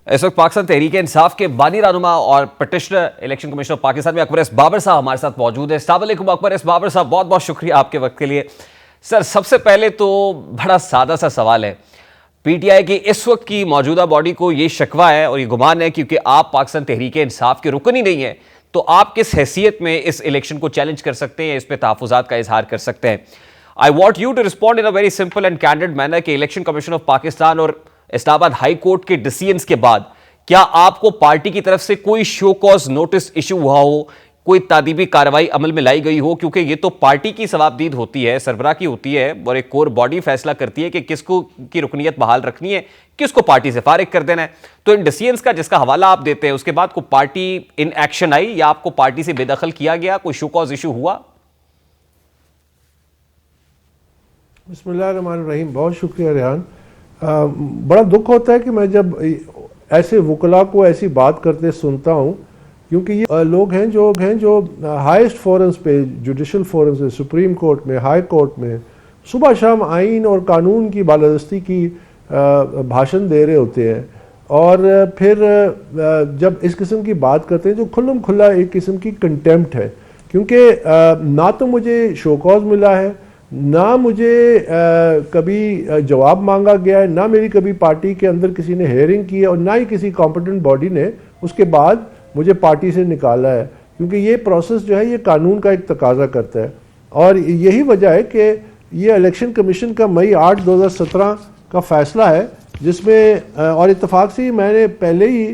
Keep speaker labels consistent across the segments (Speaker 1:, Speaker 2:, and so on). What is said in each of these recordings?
Speaker 1: इस वक्त पाकिस्तान तहरीक इंसाफ के बानी रहनुमा और petitioner election commission of Pakistan में अकबर एस बाबर साहब हमारे साथ मौजूद है। अस्सलाम वालेकुम अकबर एस बाबर साहब, बहुत बहुत शुक्रिया आपके वक्त के लिए। सर, सबसे पहले तो बड़ा सादा सा सवाल है, पीटीआई की इस वक्त की मौजूदा बॉडी को ये शिकवा है और ये गुमान है क्योंकि आप पाकिस्तान तहरीक इंसाफ के रुकन ही नहीं है, तो आप किस हैसियत में इस इलेक्शन को चैलेंज कर सकते हैं, इस पर तहफ़्फ़ुज़ात का इजहार कर सकते हैं? I want you to respond in a very simple and candid manner कि इलेक्शन कमीशन ऑफ पाकिस्तान और इस्लामाबाद हाई कोर्ट के डिसीजंस के बाद क्या आपको पार्टी की तरफ से कोई शो कॉज नोटिस इशू हुआ हो, कोई तादीबी कार्रवाई अमल में लाई गई हो? क्योंकि ये तो पार्टी की सवाबदीद होती है, सरबराह की होती है, और एक कोर बॉडी फैसला करती है कि किसको की रुकनीत बहाल रखनी है, किसको पार्टी से फारिग कर देना है। तो इन डिसीजंस का जिसका हवाला आप देते हैं, उसके बाद को पार्टी इन एक्शन आई या आपको पार्टी से बेदखल किया गया, कोई शो कॉज इशू हुआ?
Speaker 2: बिस्मिल्लाहिर्रहमानिर्रहीम। बहुत शुक्रिया रेहान। बड़ा दुख होता है कि मैं जब ऐसे वकला को ऐसी बात करते सुनता हूँ, क्योंकि ये लोग हैं जो हाईएस्ट फोरम्स पे, जुडिशल फोरम्स पे, सुप्रीम कोर्ट में, हाई कोर्ट में सुबह शाम आइन और कानून की बालादस्ती की भाषण दे रहे होते हैं, और फिर जब इस किस्म की बात करते हैं जो खुल्लम खुल्ला एक किस्म की कंटेम्प्ट है। क्योंकि ना तो मुझे शो कॉज मिला है, ना मुझे कभी जवाब मांगा गया है, ना मेरी कभी पार्टी के अंदर किसी ने हेयरिंग की है, और ना ही किसी कॉम्पिटेंट बॉडी ने उसके बाद मुझे पार्टी से निकाला है। क्योंकि ये प्रोसेस जो है ये कानून का एक तकाजा करता है, और यही वजह है कि ये इलेक्शन कमीशन का मई 8, 2017 का फैसला है, जिसमें और इत्तेफाक से मैंने पहले ही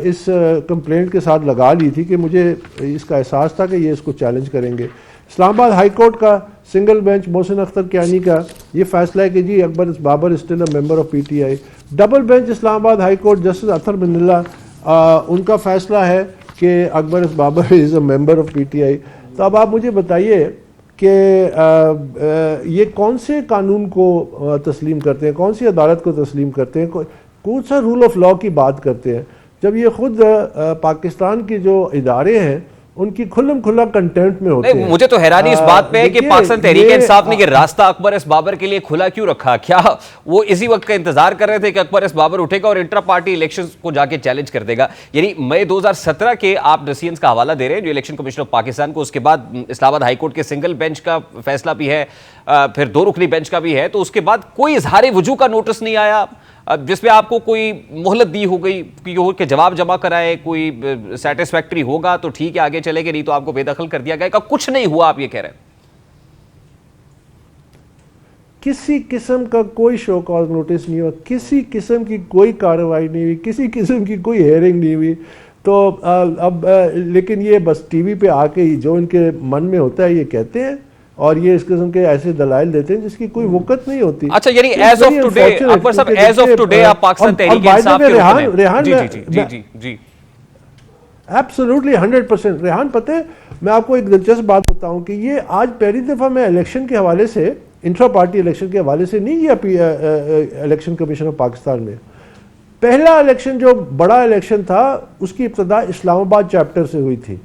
Speaker 2: इस कंप्लेंट के साथ लगा ली थी कि मुझे इसका एहसास था कि ये इसको चैलेंज करेंगे। इस्लामाबाद हाई कोर्ट का सिंगल बेंच मोहसिन अख्तर कियानी का ये फैसला है कि जी Akbar Babar still a member of PTI. Double bench Islamabad high court justice Athar Minallah, उनका फैसला है कि Akbar Babar is a member of PTI. तो अब आप मुझे बताइए कि ये कौन से कानून को तस्लीम करते हैं, कौन सी अदालत को तस्लीम करते हैं, कौन सा रूल ऑफ लॉ की बात करते हैं, जब ये खुद पाकिस्तान के जो इदारे हैं उनकी खुल्लम खुल्ला कंटेंट में होते हैं।
Speaker 1: मुझे तो हैरानी इस बात पे है कि पाकिस्तान तहरीक इंसाफ ने ये रास्ता अकबर एस बाबर के लिए खुला क्यों रखा? क्या वो इसी वक्त का इंतजार कर रहे थे कि अकबर एस बाबर उठेगा और इंट्रा पार्टी इलेक्शंस को जाके चैलेंज कर देगा? यानी मई 2017 के आप डिसीजंस का हवाला दे रहे हैं जो इलेक्शन कमीशन ऑफ पाकिस्तान को, उसके बाद इस्लामाबाद हाई कोर्ट के सिंगल बेंच का फैसला भी है, फिर 2 रुकनी बेंच का भी है, तो उसके बाद कोई इजहार वजू का नोटिस नहीं आया जिसमें आपको कोई मोहलत दी हो गई कि जवाब जमा कराए, कोई सेटिस्फैक्ट्री होगा तो ठीक है आगे चलेंगे, नहीं तो आपको बेदखल कर दिया गया? कुछ नहीं हुआ आप ये कह रहे हैं?
Speaker 2: किसी किस्म का कोई शो कॉज नोटिस नहीं हुआ, किसी किस्म की कोई कार्रवाई नहीं हुई, किसी किस्म की कोई हेयरिंग नहीं हुई। तो लेकिन ये बस टीवी पे आके जो इनके मन में होता है ये कहते हैं, और ये इस किस्म के ऐसे दलाइल देते हैं जिसकी कोई वक़्त नहीं होती।
Speaker 1: अच्छा, यानी एज ऑफ टुडे अकबर साहब, एज ऑफ टुडे आप पाकिस्तान तहरीक इंसाफ के
Speaker 2: रेहान
Speaker 1: जी
Speaker 2: एब्सोल्युटली 100%। रेहान, पता है मैं आपको एक दिलचस्प बात बताऊं कि ये आज पहली दफ़ा मैं इलेक्शन के हवाले से, इंट्रा पार्टी इलेक्शन के हवाले से नहीं किया इलेक्शन कमीशन ऑफ पाकिस्तान में। पहला इलेक्शन जो बड़ा इलेक्शन था उसकी इब्तदा इस्लामाबाद चैप्टर से हुई थी।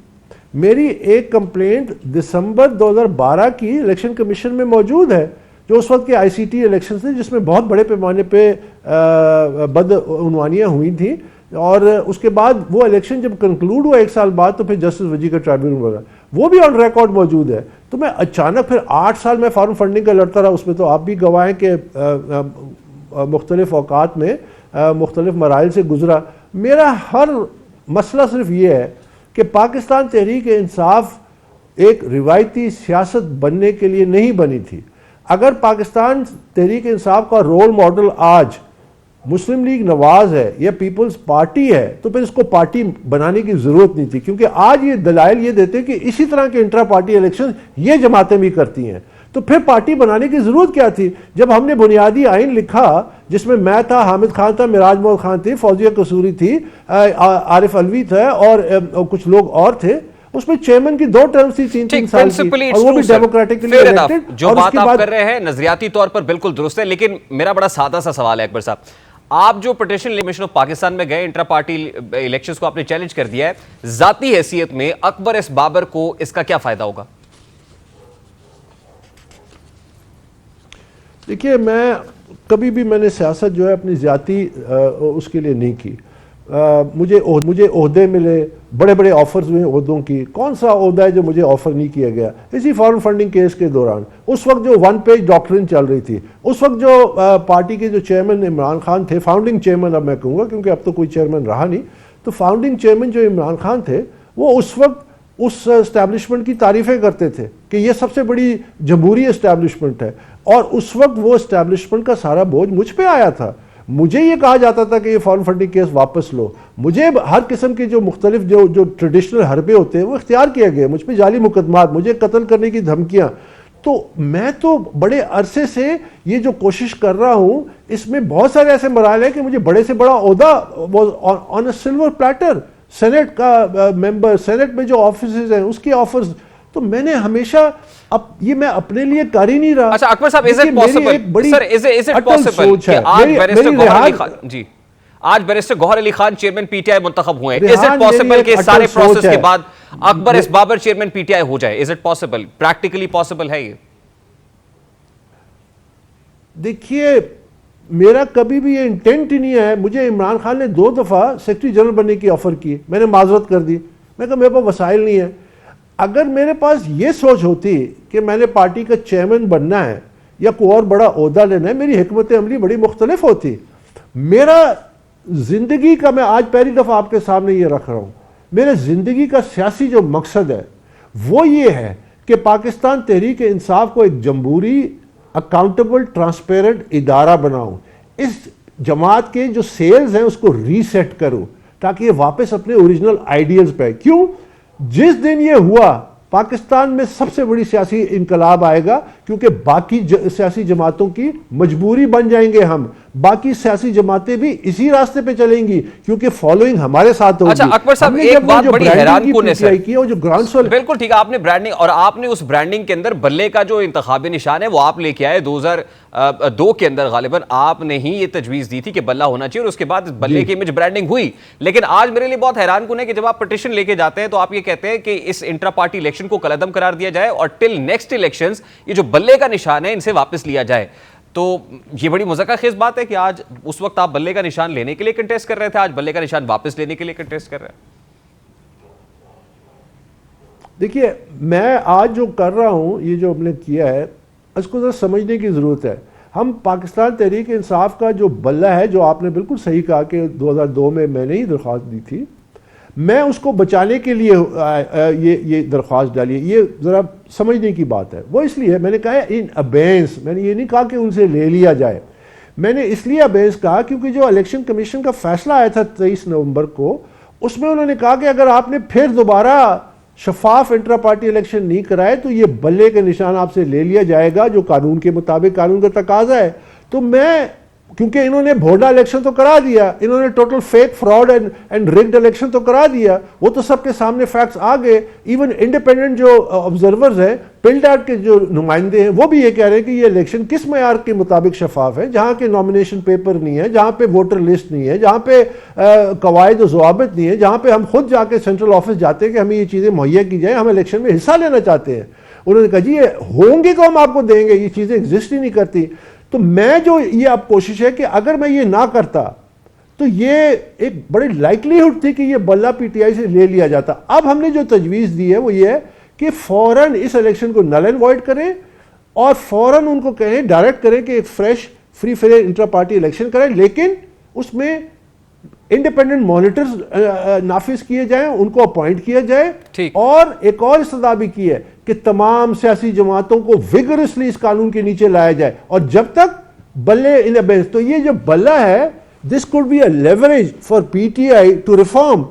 Speaker 2: मेरी एक कंप्लेंट दिसंबर 2012 की इलेक्शन कमीशन में मौजूद है, जो उस वक्त के आईसीटी इलेक्शन थे जिसमें बहुत बड़े पैमाने पे बदउनवानियाँ हुई थी, और उसके बाद वो इलेक्शन जब कंक्लूड हुआ 1 साल बाद, तो फिर जस्टिस वजी का ट्राइब्यूनल बना, वो भी ऑन रिकॉर्ड मौजूद है। तो मैं अचानक फिर 8 साल में फॉर्म फंडिंग का लड़ता रहा, उसमें तो आप भी गवाह हैं कि मुख्तलिफ औकात में मुख्तलिफ मराइल से गुजरा। मेरा हर मसला सिर्फ ये है कि पाकिस्तान तहरीक इंसाफ एक रिवायती सियासत बनने के लिए नहीं बनी थी। अगर पाकिस्तान तहरीक इंसाफ का रोल मॉडल आज मुस्लिम लीग नवाज है या पीपल्स पार्टी है, तो फिर इसको पार्टी बनाने की जरूरत नहीं थी, क्योंकि आज ये दलाइल ये देते हैं कि इसी तरह के इंट्रा पार्टी इलेक्शन ये जमातें भी करती हैं। तो फिर पार्टी बनाने की जरूरत क्या थी? जब हमने बुनियादी आइन लिखा जिसमें मैं था, हामिद खान था, मिराज मोहम्मद खान थी, फौजिया कसूरी थी, आरिफ अलवी था, और कुछ लोग और थे, उसमें चेयरमैन की 2 टर्म्स थी, 3 साल की, और वो भी डेमोक्रेटिकली इलेक्टेड।
Speaker 1: जो बात आप कर रहे हैं नजरियाती तौर पर बिल्कुल दुरुस्त है, लेकिन मेरा बड़ा सादा सा सवाल है अकबर साहब, आप जो पिटीशन कमीशन ऑफ पाकिस्तान में गए, इंट्रा पार्टी इलेक्शंस को आपने चैलेंज कर दिया है, जाती हैसियत में अकबर एस बाबर को इसका क्या फायदा होगा?
Speaker 2: देखिए, मैं कभी भी मैंने सियासत जो है अपनी ज़ाती उसके लिए नहीं की। मुझे ओहदे मिले, बड़े बड़े ऑफर्स हुए ओहदों की। कौन सा ओहदा है जो मुझे ऑफर नहीं किया गया? इसी फॉरेन फंडिंग केस के दौरान उस वक्त जो 1 पेज डॉक्ट्रिन चल रही थी, उस वक्त जो पार्टी के जो चेयरमैन इमरान खान थे, फाउंडिंग चेयरमैन अब मैं कहूँगा क्योंकि अब तो कोई चेयरमैन रहा नहीं, तो फाउंडिंग चेयरमैन जो इमरान खान थे वो उस वक्त उस एस्टैब्लिशमेंट की तारीफें करते थे कि ये सबसे बड़ी जमहूरी एस्टैब्लिशमेंट है, और उस वक्त वो एस्टैब्लिशमेंट का सारा बोझ मुझ पे आया था। मुझे ये कहा जाता था कि ये फॉरेन फंडिंग केस वापस लो। मुझे हर किस्म के जो मुख्तलिफ जो ट्रेडिशनल हरबे होते हैं वो इख्तियार किए गए, मुझ पर जाली मुकदमात, मुझे कत्ल करने की धमकियां। तो मैं तो बड़े अरसे से ये जो कोशिश कर रहा हूं, इसमें बहुत सारे ऐसे मराहल हैं कि मुझे बड़े से बड़ा ओहदा on a silver platter, senate का मेंबर, सेनेट में जो ऑफिसेज हैं उसकी ऑफर्स, तो मैंने हमेशा अब ये मैं अपने लिए कर ही नहीं रहा।
Speaker 1: अच्छा अकबर साहब, is it possible sir, is it possible कि आज बैरिस्टर गौहर अली खान जी, आज barrister Gohar Ali Khan chairman PTI मुंतखब हुए, इज इट पॉसिबल कि सारे प्रोसेस के बाद Akbar S Babar chairman PTI हो जाए? Is it possible, practically possible है ये?
Speaker 2: देखिए, मेरा कभी भी ये इंटेंट ही नहीं है। मुझे इमरान खान ने 2 दफा सेक्रेटरी जनरल बनने की ऑफर की, मैंने माजरत कर दी, मैं कहा मेरे पास वसाइल नहीं है। अगर मेरे पास ये सोच होती कि मैंने पार्टी का चेयरमैन बनना है या कोई और बड़ा ओहदा लेना है, मेरी हिकमत अमली बड़ी मुख्तलिफ होती। मेरा जिंदगी का, मैं आज पहली दफा आपके सामने ये रख रहा हूं, मेरे जिंदगी का सियासी जो मकसद है वो ये है कि पाकिस्तान तहरीक इंसाफ को एक जमहूरी, अकाउंटेबल, ट्रांसपेरेंट इदारा बनाऊं। इस जमात के जो सेल्स हैं उसको रीसेट करूं ताकि ये वापस अपने ओरिजिनल आइडियल्स पे। क्यों? जिस दिन ये हुआ पाकिस्तान में सबसे बड़ी सियासी इनकलाब आएगा, क्योंकि बाकी सियासी जमातों की मजबूरी बन जाएंगे हम। बाकी सियासी जमातें भी इसी रास्ते पे चलेंगी क्योंकि फॉलोइंग हमारे साथ होगी।
Speaker 1: अच्छा अकबर साहब, एक बात बड़ी हैरानकुन है सर,
Speaker 2: की जो ग्राउंडस्वेल,
Speaker 1: बिल्कुल ठीक है, आपने ब्रांडिंग, और आपने उस ब्रांडिंग के अंदर बल्ले का जो इंतखाबी निशान है वो आप लेके आए 2002 के अंदर, गालिबन आपने ही ये तजवीज दी थी कि बल्ला होना चाहिए, और उसके बाद बल्ले की इमेज ब्रांडिंग हुई। लेकिन आज मेरे लिए बहुत हैरानकुन है कि जब आप पिटीशन लेके जाते हैं तो आप ये कहते हैं कि इस इंट्रा पार्टी इलेक्शन को कलअदम करार दिया जाए और टिल नेक्स्ट इलेक्शंस ये जो बल्ले का निशान है इनसे वापस लिया जाए। तो ये बड़ी मुज़क्कर-खेज़ बात है कि आज उस वक्त आप बल्ले का निशान लेने के लिए कंटेस्ट कर रहे थे, आज बल्ले का निशान वापस लेने के लिए कंटेस्ट कर रहे हैं।
Speaker 2: देखिए, मैं आज जो कर रहा हूं, ये जो हमने किया है, इसको जरा समझने की ज़रूरत है। हम पाकिस्तान तहरीक इंसाफ का जो बल्ला है, जो आपने बिल्कुल सही कहा कि 2002 में मैंने ही दरख्वास्त दी थी, मैं उसको बचाने के लिए ये दरख्वास्त डाली है। ये ज़रा समझने की बात है। वो इसलिए मैंने कहा है इन अबेंस, मैंने ये नहीं कहा कि उनसे ले लिया जाए, मैंने इसलिए अबेंस कहा क्योंकि जो इलेक्शन कमीशन का फैसला आया था 23 नवंबर को, उसमें उन्होंने कहा कि अगर आपने फिर दोबारा शफाफ इंट्रा पार्टी इलेक्शन नहीं कराए तो ये बल्ले के निशान आपसे ले लिया जाएगा, जो कानून के मुताबिक कानून का तकाजा है। तो मैं, क्योंकि इन्होंने भोडा इलेक्शन तो करा दिया, इन्होंने total fake, fraud and rigged election तो करा दिया, वो तो सबके सामने फैक्ट्स आ गए। इवन इंडिपेंडेंट जो ऑब्जर्वर्स हैं, पिल्डाट के जो नुमाइंदे हैं, वो भी ये कह रहे हैं कि ये इलेक्शन किस मयार के मुताबिक शफाफ है, जहां के नॉमिनेशन पेपर नहीं है, जहां पे वोटर लिस्ट नहीं है, जहां पे कवायद ज़वाबित नहीं है, जहां पे हम खुद जाके सेंट्रल ऑफिस जाते हैं कि हमें ये चीज़ें मुहैया की जाए, हम इलेक्शन में हिस्सा लेना चाहते हैं। उन्होंने कहा जी ये होंगे तो हम आपको देंगे, ये चीज़ें एग्जिस्ट ही नहीं करती। तो मैं जो ये अब कोशिश है कि अगर मैं ये ना करता तो ये एक बड़ी लाइकलीहुड थी कि ये बल्ला पीटीआई से ले लिया जाता। अब हमने जो तजवीज़ दी है वो ये है कि फौरन इस इलेक्शन को नल एंड वॉइड करें और फौरन उनको कहें, डायरेक्ट करें कि एक fresh, free, fair intra party election करें, लेकिन उसमें इंडिपेंडेंट मॉनिटर्स नाफिज किए जाएं, उनको अपॉइंट किया जाए। और एक और इस्तदा भी की है कि तमाम सियासी जमातों को विगरसली इस कानून के नीचे लाया जाए। और जब तक बल्ले इन अबेंस, तो ये जो बल्ला है, this could be a leverage for PTI to reform.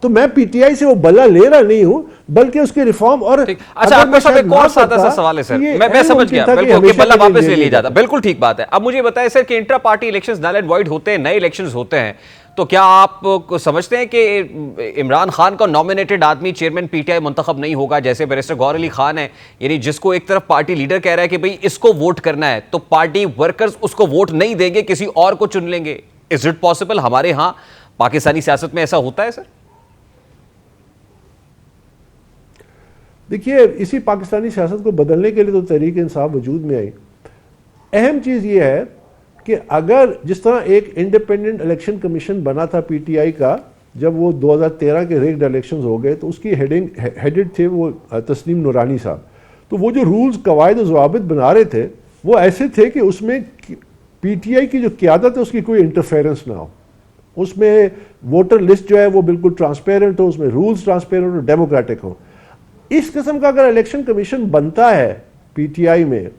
Speaker 2: तो मैं पीटीआई से वो बल्ला ले रहा नहीं हूं, बल्कि उसके रिफॉर्म। और
Speaker 1: अच्छा अकबर साहब, एक और सादा सा सवाल है सर, मैं समझ गया बिल्कुल कि बल्ला वापस ले लिया जाता, बिल्कुल ठीक बात है। अब मुझे बताएं सर कि intra party elections null and void होते हैं, नए इलेक्शंस होते हैं, तो क्या आप समझते हैं कि इमरान खान का नॉमिनेटेड आदमी चेयरमैन पीटीआई मुंतखब नहीं होगा, जैसे बैरिस्टर गौहर अली खान है, यानी जिसको एक तरफ पार्टी लीडर कह रहा है कि भाई इसको वोट करना है, तो पार्टी वर्कर्स उसको वोट नहीं देंगे, किसी और को चुन लेंगे? Is it possible? हमारे यहां पाकिस्तानी सियासत में ऐसा होता है सर?
Speaker 2: देखिए, इसी पाकिस्तानी सियासत को बदलने के लिए तो तहरीक इंसाफ वजूद में आई। अहम चीज़ यह है कि अगर जिस तरह एक इंडिपेंडेंट इलेक्शन कमीशन बना था पीटीआई का, जब वो 2013 के रिग्ड इलेक्शंस हो गए तो उसकी हेडेड थे वो तस्नीम नूरानी साहब। तो वो जो रूल्स कवायद ज़वाबित बना रहे थे वो ऐसे थे कि उसमें पीटीआई की जो क़यादत है उसकी कोई इंटरफेरेंस ना हो, उसमें वोटर लिस्ट जो है वो बिल्कुल ट्रांसपेरेंट हो, उसमें रूल्स ट्रांसपेरेंट हो, डेमोक्रेटिक हो। इस किस्म का अगर इलेक्शन कमीशन बनता है पीटीआई में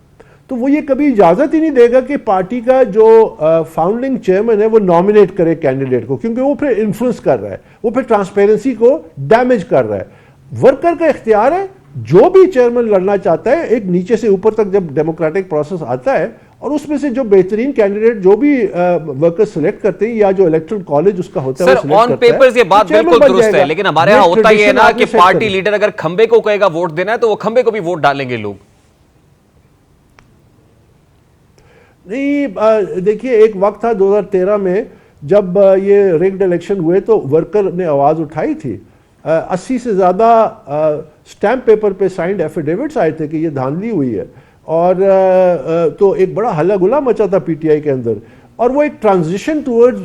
Speaker 2: तो वो ये कभी इजाज़त ही नहीं देगा कि पार्टी का जो फाउंडिंग चेयरमैन है वो नॉमिनेट करे कैंडिडेट को, क्योंकि वो फिर इन्फ्लुएंस कर रहा है, वो फिर ट्रांसपेरेंसी को डैमेज कर रहा है। वर्कर का इख्तियार है, जो भी चेयरमैन लड़ना चाहता है, एक नीचे से ऊपर तक जब डेमोक्रेटिक प्रोसेस आता है और उसमें से जो बेहतरीन कैंडिडेट जो भी वर्कर सिलेक्ट करते हैं या जो इलेक्टोरल कॉलेज उसका होता है
Speaker 1: सर ऑन पेपर्स ये बात बिल्कुल दुरुस्त है, लेकिन हमारे यहाँ होता ही है ना कि पार्टी लीडर अगर खंबे को कहेगा वोट देना है तो वो खंबे को भी वोट डालेंगे लोग।
Speaker 2: नहीं, देखिए एक वक्त था 2013 में जब ये रिग्ड इलेक्शन हुए तो वर्कर ने आवाज उठाई थी। 80 से ज्यादा स्टैम्प पेपर पे साइंड एफिडेविट्स आए थे कि ये धांधली हुई है, और तो एक बड़ा हल्ला गुल्ला मचा था पीटीआई के अंदर, और वो एक ट्रांजिशन टूवर्ड्स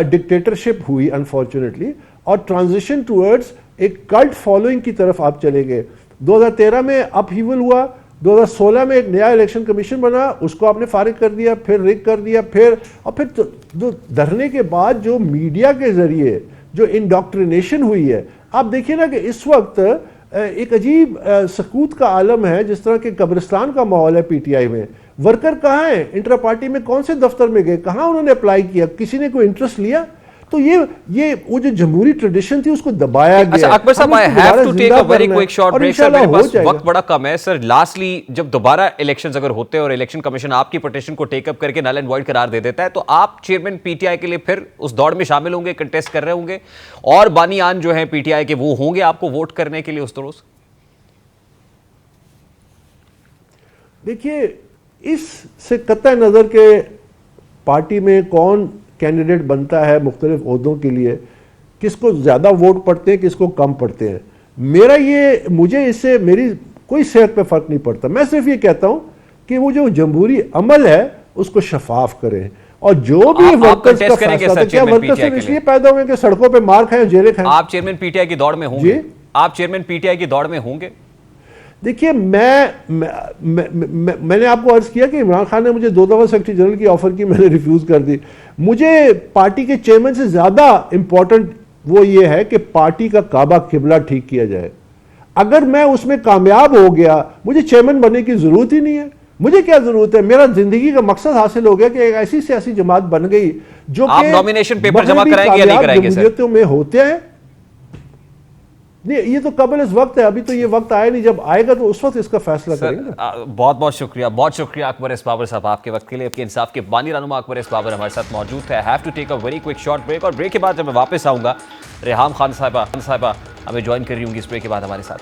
Speaker 2: डिक्टेटरशिप हुई अनफॉर्चुनेटली, और ट्रांजिशन टूवर्ड्स एक कल्ट फॉलोइंग की तरफ आप चले गए। 2013 में अपहीवल हुआ, 2016 में एक नया इलेक्शन कमीशन बना, उसको आपने फारिग कर दिया, फिर रिग कर दिया, फिर जो धरने के बाद जो मीडिया के जरिए जो इंडोक्ट्रिनेशन हुई है, आप देखिए ना कि इस वक्त एक अजीब सकूत का आलम है, जिस तरह के कब्रिस्तान का माहौल है पीटीआई में। वर्कर कहाँ हैं, इंट्रा पार्टी में कौन से दफ्तर में गए, कहाँ उन्होंने अप्लाई किया, किसी ने कोई इंटरेस्ट लिया? तो ये वो जो जमहूरी ट्रेडिशन थी उसको दबाया गया।
Speaker 1: अच्छा अकबर साहब, I have to take a very quick short break sir, मेरे पास वक्त बड़ा कम है सर। लास्टली जब दोबारा इलेक्शंस अगर होते हैं और इलेक्शन कमीशन आपकी पिटीशन को टेक अप करके नल एंड वॉइड करार दे देता है, तो आप चेयरमैन पीटीआई के लिए फिर उस दौड़ में शामिल होंगे, कंटेस्ट कर रहे होंगे, और बानियान जो है पीटीआई के वो होंगे आपको वोट करने के लिए उस रोज?
Speaker 2: देखिए, इससे कतई नजर के पार्टी में कौन कैंडिडेट बनता है मुख्तलिफ ओहदों के लिए, किसको ज़्यादा वोट पड़ते हैं, किसको कम पड़ते हैं, मुझे इससे मेरी कोई सेहत पे फ़र्क नहीं पड़ता। मैं सिर्फ ये कहता हूँ कि वो जो जमहूरी अमल है उसको शफाफ करें, और जो भी वर्कर्स का फैसला था, क्या वर्कर्स सिर्फ इसलिए पैदा हुए कि सड़कों पे मार खाएं, जेलें खाएं?
Speaker 1: आप चेयरमैन पीटीआई की दौड़ में होंगे? आप चेयरमैन पीटीआई की दौड़ में होंगे?
Speaker 2: देखिए, मैंने आपको अर्ज किया कि इमरान खान ने मुझे 2 दफा सेक्रेटरी जनरल की ऑफर की, मैंने रिफ्यूज कर दी। मुझे पार्टी के चेयरमैन से ज्यादा इंपॉर्टेंट वो ये है कि पार्टी का काबा किबला ठीक किया जाए। अगर मैं उसमें कामयाब हो गया, मुझे चेयरमैन बनने की जरूरत ही नहीं है। मुझे क्या जरूरत है, मेरा जिंदगी का मकसद हासिल हो गया कि एक ऐसी सियासी जमात बन गई जो
Speaker 1: आप नॉमिनेशन पेपर जमा कराएंगे या नहीं कराएंगे सर?
Speaker 2: में होते हैं। नहीं, ये तो कबल इस वक्त है, अभी तो ये वक्त आया नहीं, जब आएगा तो उस वक्त इसका फैसला करेंगे।
Speaker 1: बहुत बहुत शुक्रिया अकबर एस बाबर साहब आपके वक्त के लिए। आपके इंसाफ के बानी रहनुमा अकबर एस बाबर हमारे साथ मौजूद थे। Have to take a very quick short break, और ब्रेक के बाद जब मैं वापस आऊंगा, रेहाम खान साहिबा हमें ज्वाइन कर रही होंगी इस ब्रेक के बाद हमारे साथ।